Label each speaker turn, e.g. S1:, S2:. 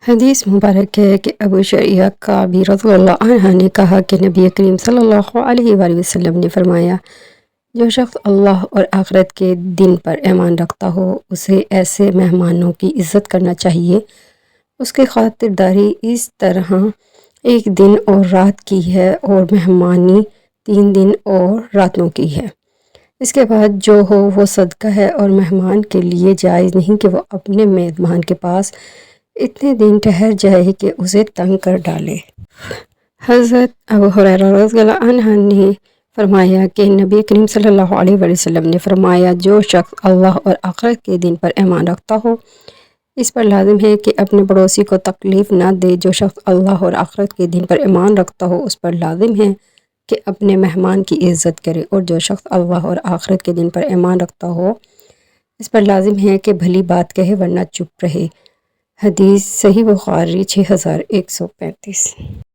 S1: حدیث مبارک ہے کہ ابو شریح کعبی رضی اللہ عنہ نے کہا کہ نبی کریم صلی اللہ علیہ وآلہ وسلم نے فرمایا، جو شخص اللہ اور آخرت کے دن پر ایمان رکھتا ہو اسے ایسے مہمانوں کی عزت کرنا چاہیے۔ اس کی خاطرداری اس طرح ایک دن اور رات کی ہے اور مہمانی 3 دن اور راتوں کی ہے۔ اس کے بعد جو ہو وہ صدقہ ہے، اور مہمان کے لیے جائز نہیں کہ وہ اپنے میزبان کے پاس اتنے دن ٹھہر جائے کہ اسے تنگ کر ڈالے۔ حضرت ابو ہریرہ رضی اللہ عنہ نے فرمایا کہ نبی کریم صلی اللہ علیہ وآلہ وسلم نے فرمایا، جو شخص اللہ اور آخرت کے دن پر ایمان رکھتا ہو اس پر لازم ہے کہ اپنے پڑوسی کو تکلیف نہ دے۔ جو شخص اللہ اور آخرت کے دن پر ایمان رکھتا ہو اس پر لازم ہے کہ اپنے مہمان کی عزت کرے، اور جو شخص اللہ اور آخرت کے دن پر ایمان رکھتا ہو اس پر لازم ہے کہ بھلی بات کہے ورنہ چپ رہے۔ حدیث صحیح بخاری 6135۔